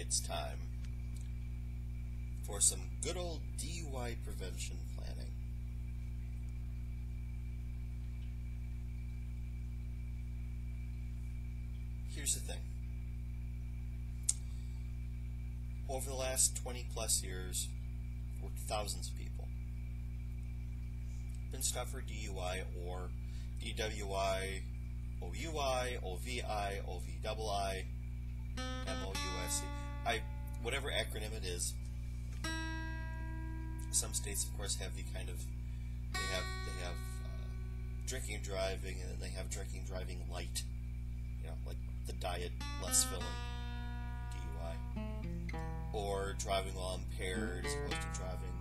it's time for some good old DUI prevention planning. Here's the thing. Over the last 20 plus years, worked thousands of people. Been stopped for DUI or DWI, OUI, OVI, OVII, MOUSC. Whatever acronym it is. Some states, of course, have the kind of they have drinking and driving, and then they have drinking and driving light. You know, like the diet, less filling DUI, or driving while impaired as opposed to driving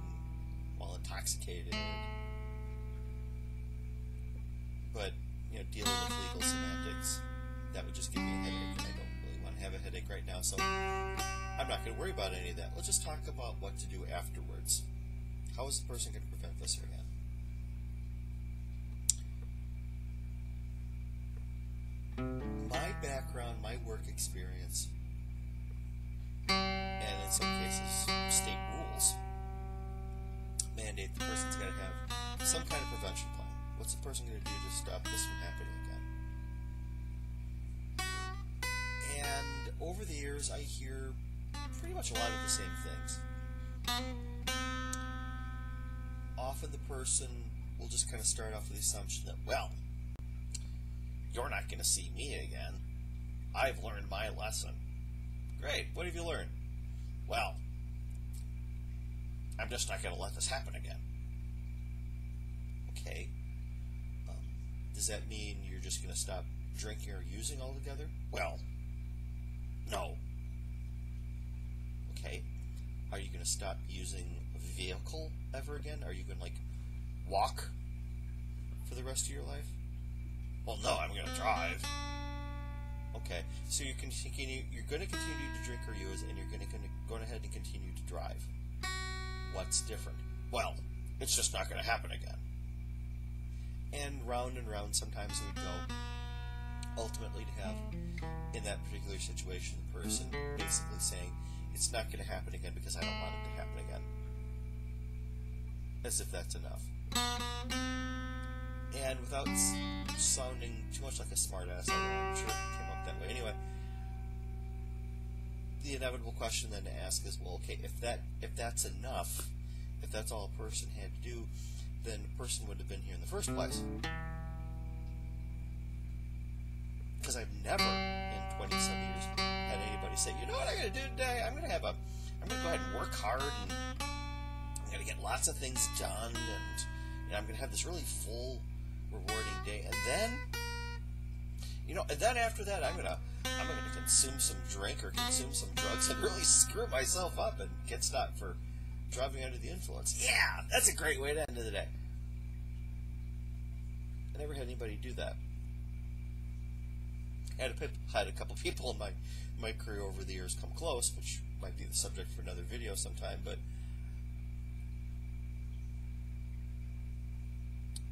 while intoxicated. But you know, dealing with legal semantics, that would just give me a headache, and I don't really want to have a headache right now, so I'm not going to worry about any of that. Let's just talk about what to do afterwards. How is the person going to prevent this again? My background, my work experience, and in some cases, state rules, mandate the person's got to have some kind of prevention plan. What's the person going to do to stop this from happening again? And over the years, I hear pretty much a lot of the same things. Often the person will just kind of start off with the assumption that, well, you're not going to see me again. I've learned my lesson. Great, what have you learned? Well, I'm just not going to let this happen again. Okay. Does that mean you're just going to stop drinking or using altogether? Well, no. Okay. Are you going to stop using a vehicle ever again? Are you going to, like, walk for the rest of your life? Well, no, I'm going to drive. Okay. So you're going to continue to drink or use, and you're going to go ahead and continue to drive. What's different? Well, it's just not going to happen again. And round, sometimes we would go, ultimately to have, in that particular situation, the person basically saying, it's not going to happen again because I don't want it to happen again. As if that's enough. And without sounding too much like a smartass, I'm sure it came up that way. Anyway, the inevitable question then to ask is, well, okay, if that's enough, if that's all a person had to do, then the person would have been here in the first place. Because I've never, in 20-some years, had anybody say, you know what I'm going to do today? I'm going to go ahead and work hard, and I'm going to get lots of things done, and I'm going to have this really full, rewarding day. And then after that, I'm going to consume some drink or consume some drugs and really screw myself up and get stopped for driving under the influence. Yeah, that's a great way to end the day. I never had anybody do that. I had a couple people in my career over the years come close, which might be the subject for another video sometime, but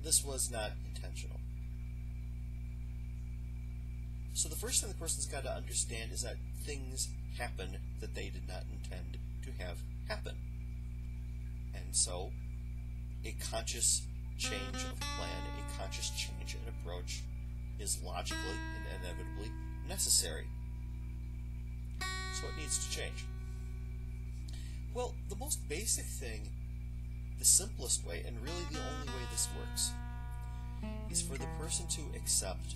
this was not intentional. So the first thing the person's got to understand is that things happen that they did not intend to have happen. And so, a conscious change of plan, a conscious change in approach is logically and inevitably necessary. So what needs to change? Well, the most basic thing, the simplest way, and really the only way this works, is for the person to accept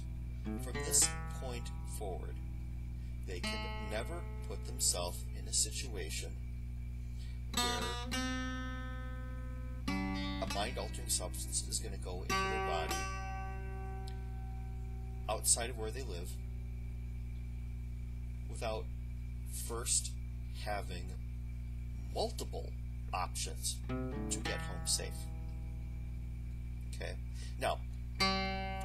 from this point forward, they can never put themselves in a situation where a mind-altering substance is going to go into their body outside of where they live without first having multiple options to get home safe. Okay? Now,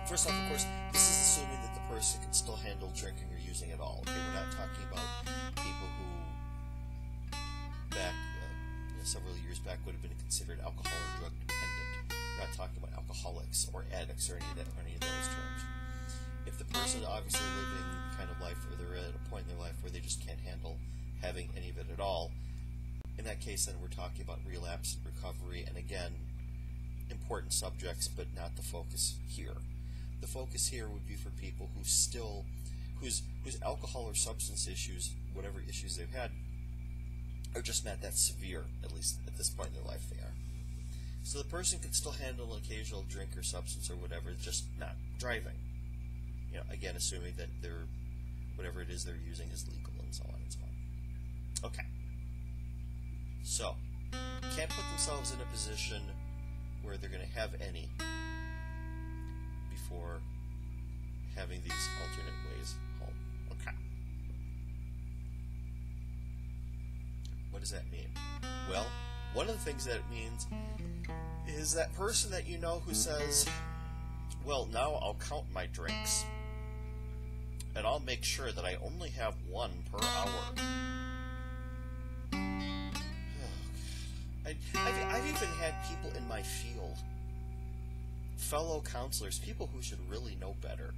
first off, of course, this is assuming that the person can still handle drinking or using at all. Okay? We're not talking about people who back several years back would have been considered alcohol or drug dependent. We're not talking about alcoholics or addicts or any of those terms. If the person is obviously living the kind of life where they're at a point in their life where they just can't handle having any of it at all. In that case, then we're talking about relapse and recovery, and again, important subjects, but not the focus here. The focus here would be for people who still, whose alcohol or substance issues, whatever issues they've had, are just not that severe, at least at this point in their life they are. So the person can still handle an occasional drink or substance or whatever, just not driving. You know, again, assuming that they're, whatever it is they're using is legal and so on and so on. Okay. So, can't put themselves in a position where they're going to have any before having these alternate ways home. Okay. What does that mean? Well, one of the things that it means is that person that you know who says, well, now I'll count my drinks, and I'll make sure that I only have one per hour. I've even had people in my field, fellow counselors, people who should really know better,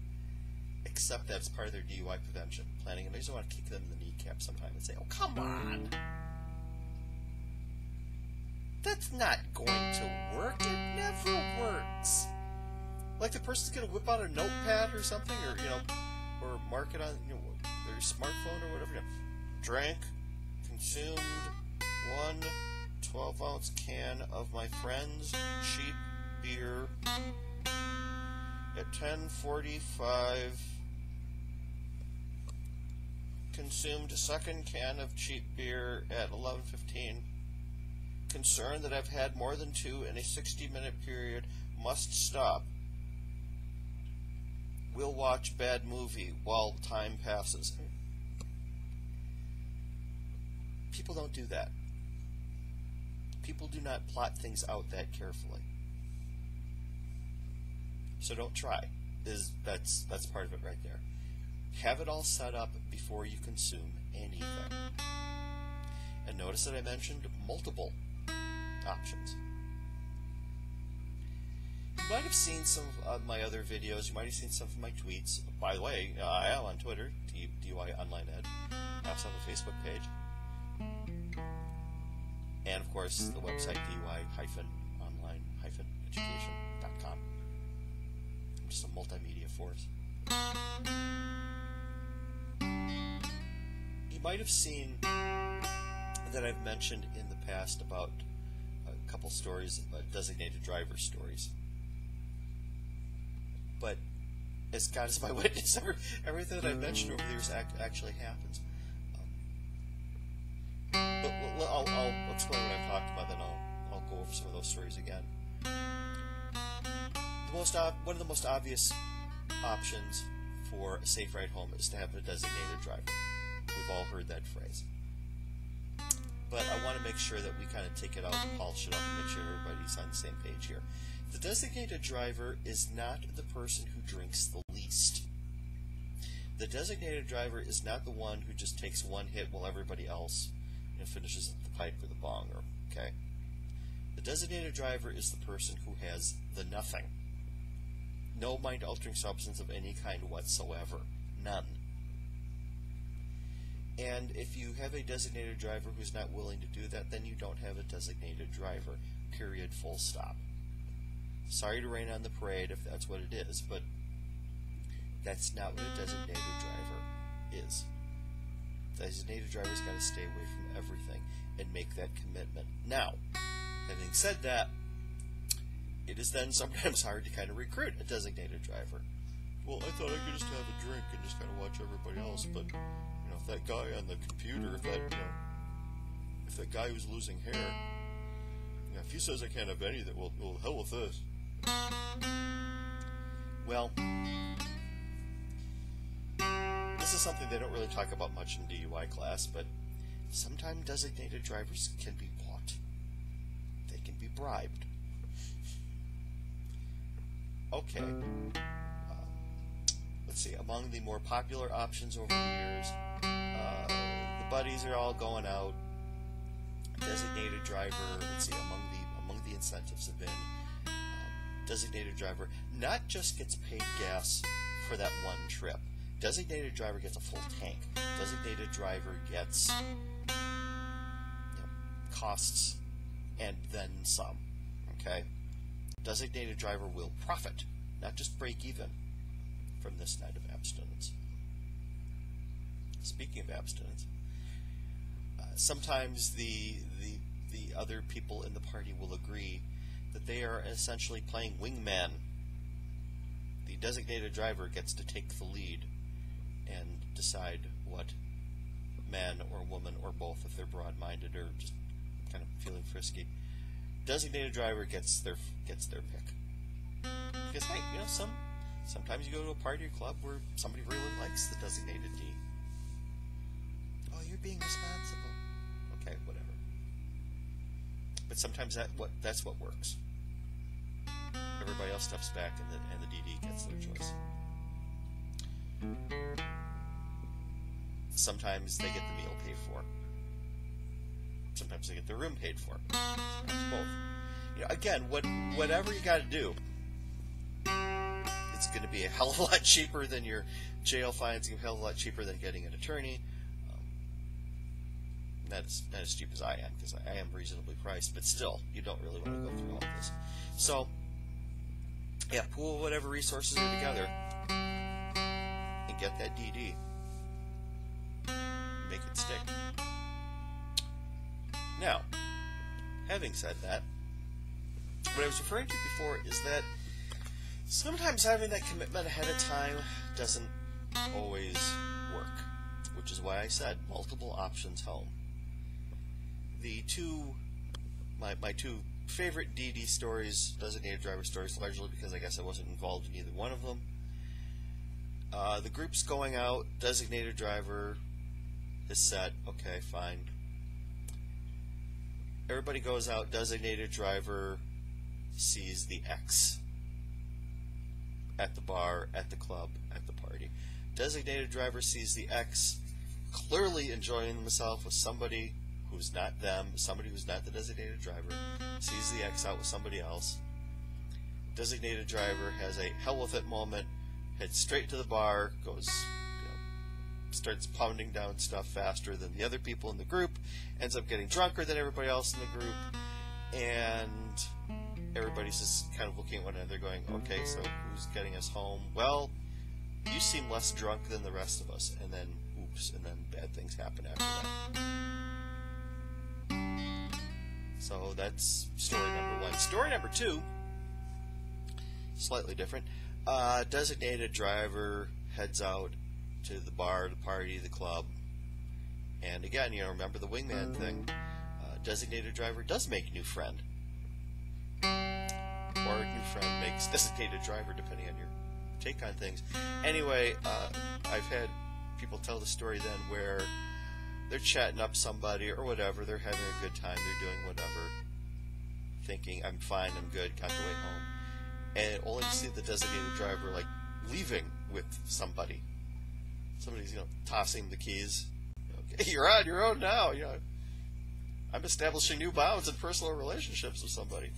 accept that as part of their DUI prevention planning, and I just want to kick them in the kneecap sometime and say, oh, come on. That's not going to work. It never works. Like the person's going to whip out a notepad or something, or, you know, or mark it on, you know, their smartphone or whatever. You know, drank, consumed, 1 12-ounce can of my friend's cheap beer at 10:45. Consumed a second can of cheap beer at 11:15. Concerned that I've had more than 2 in a 60-minute period. Must stop. Will watch bad movie while time passes. People don't do that. People do not plot things out that carefully. So don't try. That's part of it right there. Have it all set up before you consume anything. And notice that I mentioned multiple options. You might have seen some of my other videos. You might have seen some of my tweets. By the way, I am on Twitter, DUI Online Ed. I also have a Facebook page. And, of course, the website, DUI-online-education.com. I'm just a multimedia force. You might have seen that I've mentioned in the past about a couple stories, designated driver stories. But, as God is my witness, everything that I've mentioned over the years actually happens. But I'll explain what I've talked about, then I'll go over some of those stories again. One of the most obvious options for a safe ride home is to have a designated driver. We've all heard that phrase. But I want to make sure that we kind of take it out and polish it up and make sure everybody's on the same page here. The designated driver is not the person who drinks the least. The designated driver is not the one who just takes one hit while everybody else finishes at the pipe or the bong, okay? The designated driver is the person who has the nothing. No mind-altering substance of any kind whatsoever. None. And if you have a designated driver who's not willing to do that, then you don't have a designated driver. Period. Full stop. Sorry to rain on the parade if that's what it is, but that's not what a designated driver is. Designated driver's got to stay away from everything and make that commitment. Now, having said that, it is then sometimes hard to kind of recruit a designated driver. Well, I thought I could just have a drink and just kind of watch everybody else, but you know, if that guy on the computer, if that guy who's losing hair, you know, if he says I can't have anything, well, hell with this. Well, this is something they don't really talk about much in DUI class, but sometimes designated drivers can be bought. They can be bribed. Okay. Let's see. Among the more popular options over the years, the buddies are all going out. Designated driver. Let's see. Among the incentives have been designated driver not just gets paid gas for that one trip. Designated driver gets a full tank. Designated driver gets costs and then some. Okay? Designated driver will profit, not just break even from this night of abstinence. Speaking of abstinence, sometimes the other people in the party will agree that they are essentially playing wingman. The designated driver gets to take the lead and decide what man or woman or both, if they're broad-minded or just kind of feeling frisky, designated driver gets their pick. Because hey, sometimes you go to a party or club where somebody really likes the designated D. Oh, you're being responsible. Okay, whatever. But sometimes that's what works. Everybody else steps back and the DD gets their choice. Sometimes they get the meal paid for. Sometimes they get their room paid for. Sometimes both. Again, whatever you got to do, it's going to be a hell of a lot cheaper than your jail fine. It's going to be a hell of a lot cheaper than getting an attorney. Not as cheap as I am, because I am reasonably priced, but still, you don't really want to go through all this. So, yeah, pool whatever resources are together and get that DD. Make it stick. Now, having said that, what I was referring to before is that sometimes having that commitment ahead of time doesn't always work, which is why I said multiple options home. My two favorite DD stories, designated driver stories, largely because I guess I wasn't involved in either one of them. The group's going out, designated driver is set, okay, fine. Everybody goes out, designated driver sees the X at the bar, at the club, at the party. Designated driver sees the X clearly enjoying himself with somebody who's not them, somebody who's not the designated driver, sees the X out with somebody else. Designated driver has a hell with it moment, heads straight to the bar, goes, starts pounding down stuff faster than the other people in the group, ends up getting drunker than everybody else in the group, and everybody's just kind of looking at one another going, okay, so who's getting us home? Well, you seem less drunk than the rest of us, and then oops, and then bad things happen after that. So that's story number one. Story number two, slightly different. Designated driver heads out to the bar, the party, the club, and again, remember the wingman thing. Designated driver does make new friend, or new friend makes designated driver, depending on your take on things. Anyway, I've had people tell the story then where they're chatting up somebody or whatever, they're having a good time, they're doing whatever, thinking, I'm fine, I'm good, got the way home, and only to see the designated driver leaving with somebody. Somebody's tossing the keys. Okay, you're on your own now. I'm establishing new bounds in personal relationships with somebody.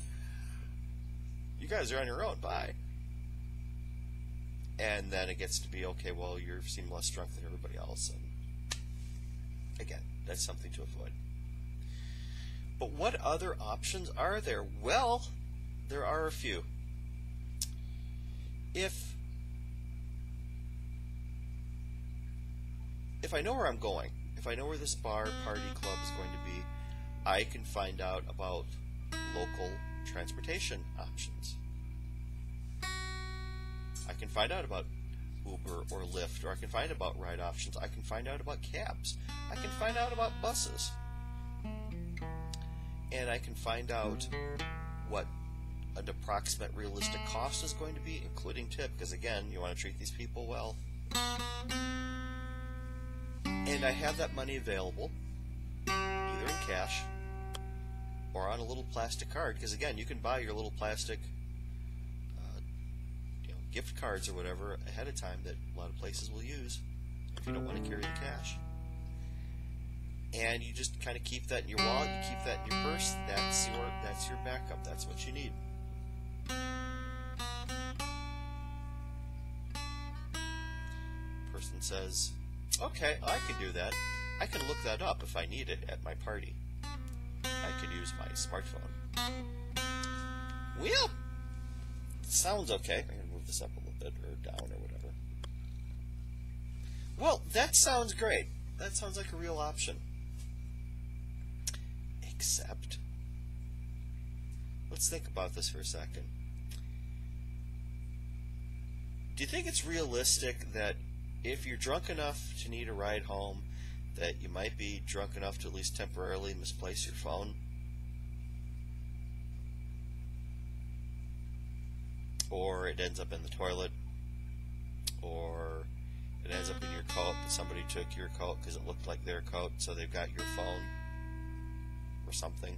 You guys are on your own. Bye. And then it gets to be, okay, well, you seem less drunk than everybody else, and again, that's something to avoid. But what other options are there? Well, there are a few. If I know where I'm going, if I know where this bar, party, club is going to be, I can find out about local transportation options. I can find out about Uber or Lyft, or I can find out about ride options. I can find out about cabs. I can find out about buses. And I can find out what an approximate realistic cost is going to be, including tip, because again, you want to treat these people well. And I have that money available, either in cash or on a little plastic card, because again, you can buy your little plastic gift cards or whatever ahead of time that a lot of places will use if you don't want to carry the cash. And you just kind of keep that in your wallet, you keep that in your purse, that's your backup, that's what you need. Person says, okay, I can do that. I can look that up if I need it at my party. I can use my smartphone. Well, sounds okay. I'm going to move this up a little bit, or down, or whatever. Well, that sounds great. That sounds like a real option. Except, let's think about this for a second. Do you think it's realistic that if you're drunk enough to need a ride home, that you might be drunk enough to at least temporarily misplace your phone? Or it ends up in the toilet, or it ends up in your coat, but somebody took your coat because it looked like their coat, so they've got your phone, or something.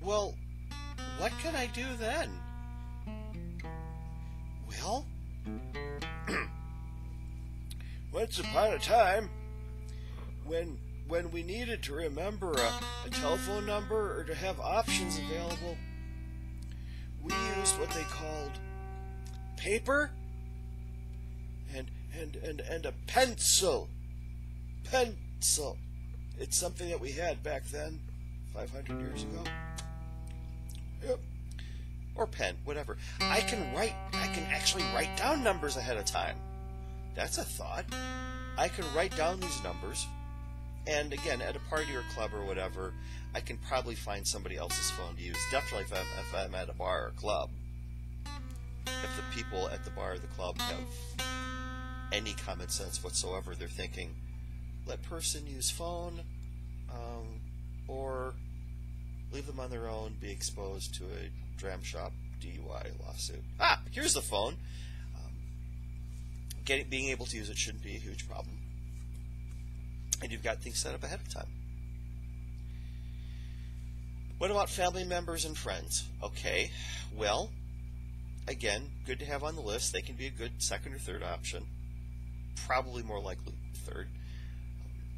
Well, what can I do then? Well, once upon a time, when we needed to remember a telephone number or to have options available, we used what they called paper and a pencil. Pencil. It's something that we had back then, 500 years ago. Yep. Or pen, whatever. I can actually write down numbers ahead of time. That's a thought. I can write down these numbers, and again, at a party or club or whatever, I can probably find somebody else's phone to use. Definitely if I'm at a bar or club. If the people at the bar or the club have any common sense whatsoever, they're thinking, let person use phone, or leave them on their own, be exposed to a dram shop DUI lawsuit. Here's the phone. Being able to use it shouldn't be a huge problem. And you've got things set up ahead of time. What about family members and friends? Okay, well, again, good to have on the list. They can be a good second or third option. Probably more likely third.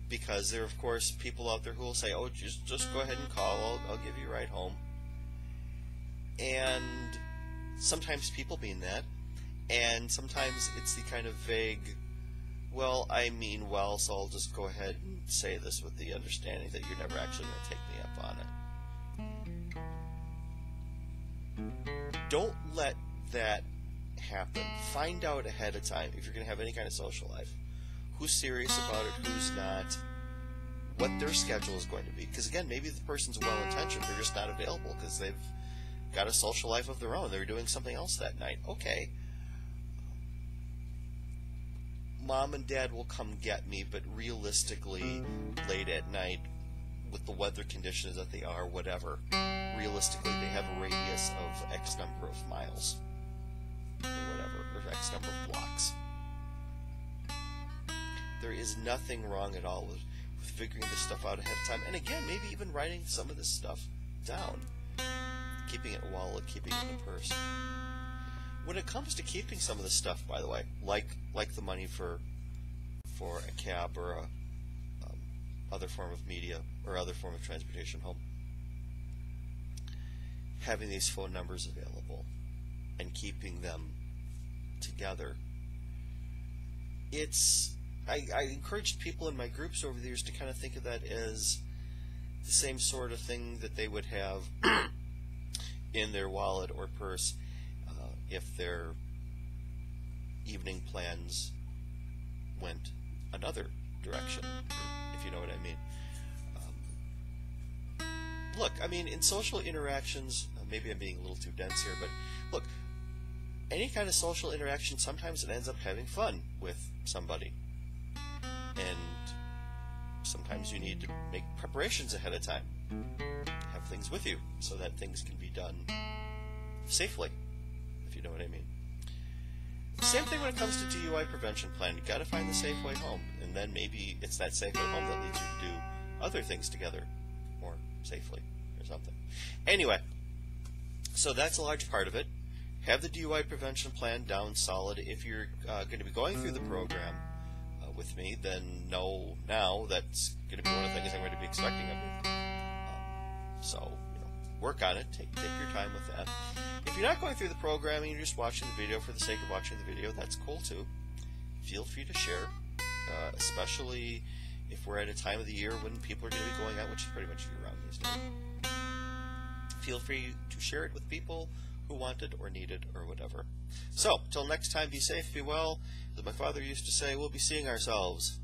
Because there are, of course, people out there who will say, oh, just go ahead and call. I'll give you a ride home. And sometimes people mean that. And sometimes it's the kind of vague, well, I mean well, so I'll just go ahead and say this with the understanding that you're never actually going to take me up on it. Don't let that happen. Find out ahead of time if you're going to have any kind of social life. Who's serious about it, who's not, what their schedule is going to be. Because again, maybe the person's well-intentioned, they're just not available because they've got a social life of their own. They're doing something else that night. Okay. Mom and Dad will come get me, but realistically, late at night, with the weather conditions that they are, whatever, realistically, they have a radius of X number of miles, or whatever, or X number of blocks. There is nothing wrong at all with figuring this stuff out ahead of time, and again, maybe even writing some of this stuff down, keeping it in a wallet, keeping it in a purse. When it comes to keeping some of this stuff, by the way, like the money for a cab or a other form of media or other form of transportation home, having these phone numbers available and keeping them together, I encouraged people in my groups over the years to kind of think of that as the same sort of thing that they would have in their wallet or purse if their evening plans went another direction, if you know what I mean. Look, I mean, in social interactions, maybe I'm being a little too dense here, but look, any kind of social interaction, sometimes it ends up having fun with somebody. And sometimes you need to make preparations ahead of time. Have things with you so that things can be done safely, if you know what I mean. Same thing when it comes to DUI prevention plan. You've got to find the safe way home, and then maybe it's that safe way home that leads you to do other things together more safely or something. Anyway, so that's a large part of it. Have the DUI prevention plan down solid. If you're going to be going through the program with me, then know now that's going to be one of the things I'm going to be expecting of you. So, work on it. Take your time with that. If you're not going through the programming, you're just watching the video for the sake of watching the video, that's cool too. Feel free to share, especially if we're at a time of the year when people are going to be going out, which is pretty much year-round these days. Feel free to share it with people who want it or need it or whatever. So, till next time, be safe, be well. As my father used to say, we'll be seeing ourselves